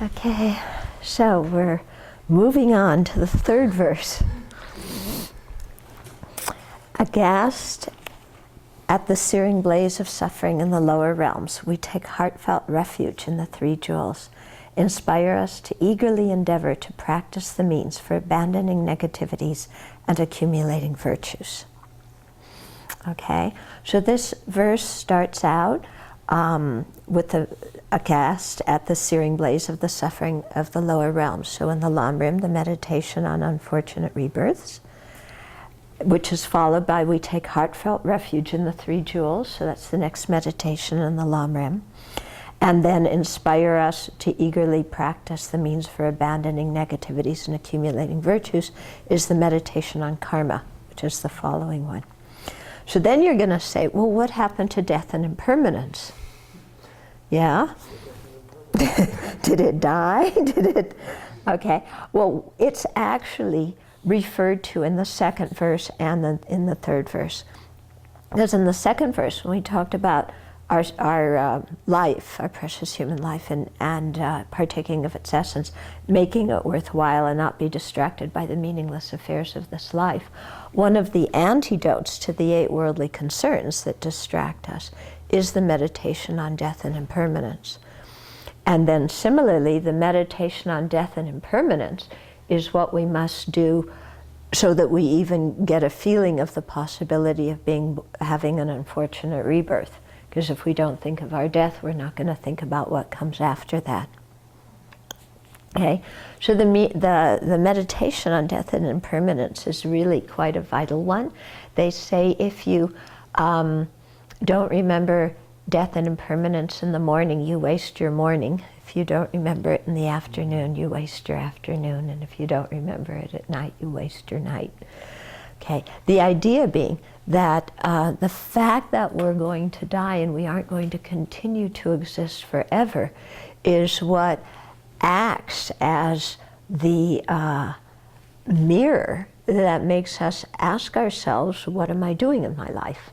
Okay, so we're moving on to the third verse. Aghast at the searing blaze of suffering in the lower realms, we take heartfelt refuge in the three jewels. Inspire us to eagerly endeavor to practice the means for abandoning negativities and accumulating virtues. Okay, so this verse starts out with the aghast at the searing blaze of the suffering of the lower realms. So in the Lamrim, the meditation on unfortunate rebirths, which is followed by we take heartfelt refuge in the three jewels. So that's the next meditation in the Lamrim. And then inspire us to eagerly practice the means for abandoning negativities and accumulating virtues is the meditation on karma, which is the following one. So then you're going to say, well, what happened to death and impermanence? Yeah? Did it die? Did it? Okay. Well, it's actually referred to in the second verse and in the third verse. Because in the second verse, when we talked about our life, our precious human life, and partaking of its essence, making it worthwhile and not be distracted by the meaningless affairs of this life, one of the antidotes to the 8 worldly concerns that distract us is the meditation on death and impermanence. And then similarly, the meditation on death and impermanence is what we must do so that we even get a feeling of the possibility of having an unfortunate rebirth. Because if we don't think of our death, we're not going to think about what comes after that. Okay, so the meditation on death and impermanence is really quite a vital one. They say if you don't remember death and impermanence in the morning, you waste your morning. If you don't remember it in the afternoon, you waste your afternoon. And if you don't remember it at night, you waste your night. Okay, the idea being that the fact that we're going to die and we aren't going to continue to exist forever is what acts as the mirror that makes us ask ourselves, what am I doing in my life?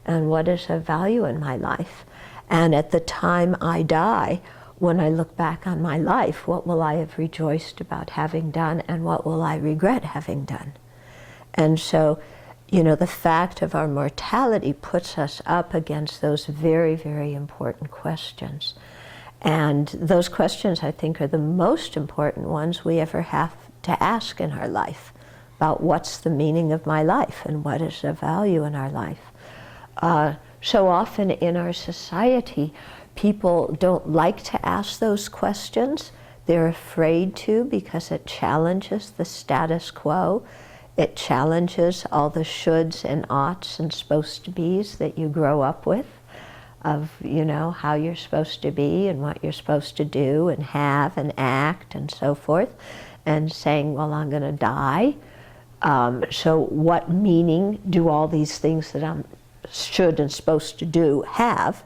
And what is of value in my life? And at the time I die, when I look back on my life, what will I have rejoiced about having done and what will I regret having done? And so, you know, the fact of our mortality puts us up against those very, very important questions. And those questions, I think, are the most important ones we ever have to ask in our life, about what's the meaning of my life and what is of value in our life. So often in our society, people don't like to ask those questions. They're afraid to because it challenges the status quo. It challenges all the shoulds and oughts and supposed to be's that you grow up with, of, you know, how you're supposed to be and what you're supposed to do and have and act and so forth, and saying, well, I'm going to die. So what meaning do all these things that I'm should and supposed to do have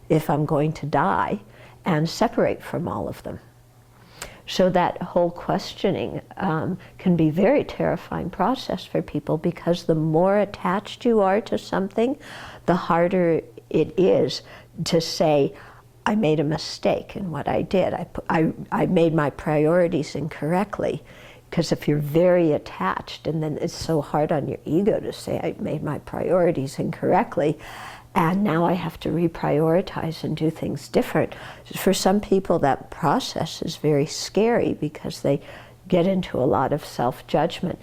if I'm going to die, and separate from all of them? So that whole questioning can be a very terrifying process for people, because the more attached you are to something, the harder it is to say, I made a mistake in what I did. I made my priorities incorrectly. Because if you're very attached, and then it's so hard on your ego to say, I made my priorities incorrectly, and now I have to reprioritize and do things different. For some people, that process is very scary because they get into a lot of self-judgment.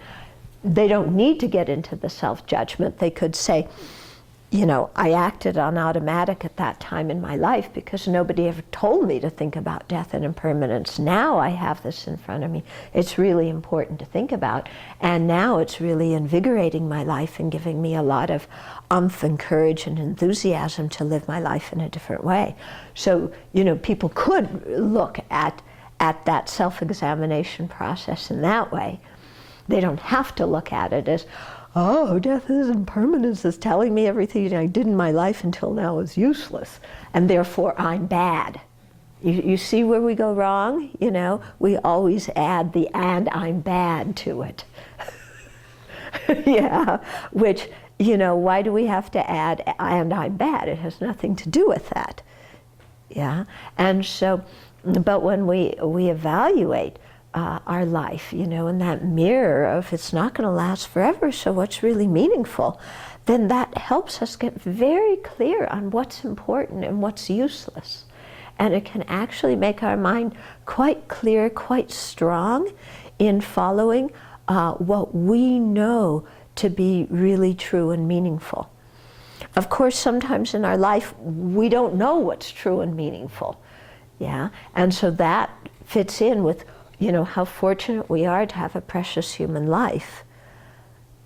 They don't need to get into the self-judgment. They could say, you know, I acted on automatic at that time in my life because nobody ever told me to think about death and impermanence. Now I have this in front of me. It's really important to think about. And now it's really invigorating my life and giving me a lot of oomph and courage and enthusiasm to live my life in a different way. So, you know, people could look at that self-examination process in that way. They don't have to look at it as, oh, death is impermanence is telling me everything I did in my life until now is useless, and therefore I'm bad. You see where we go wrong? You know, we always add the "and I'm bad" to it. Yeah, which, you know, why do we have to add "and I'm bad"? It has nothing to do with that. Yeah, and so But when we evaluate our life, you know, in that mirror of it's not going to last forever, so what's really meaningful, then that helps us get very clear on what's important and what's useless. And it can actually make our mind quite clear, quite strong in following what we know to be really true and meaningful. Of course, sometimes in our life, we don't know what's true and meaningful. Yeah, and so that fits in with, you know, how fortunate we are to have a precious human life,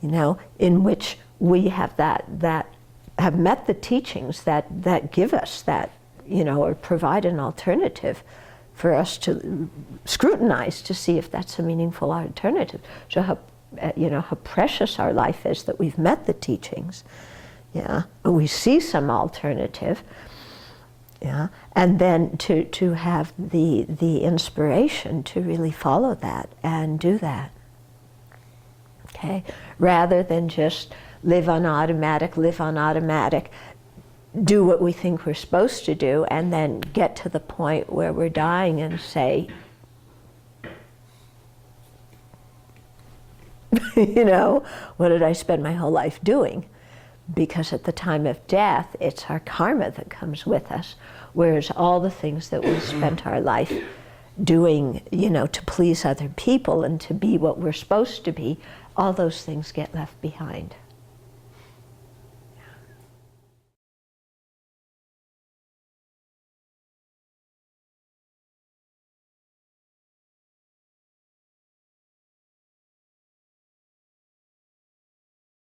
you know, in which we have that have met the teachings that give us that, you know, or provide an alternative for us to scrutinize to see if that's a meaningful alternative. So how, you know, how precious our life is that we've met the teachings, yeah, and we see some alternative. Yeah, and then to have the inspiration to really follow that and do that. Okay, rather than just live on automatic, do what we think we're supposed to do, and then get to the point where we're dying and say, you know, what did I spend my whole life doing? Because at the time of death, it's our karma that comes with us, whereas all the things that we spent our life doing, you know, to please other people and to be what we're supposed to be, all those things get left behind.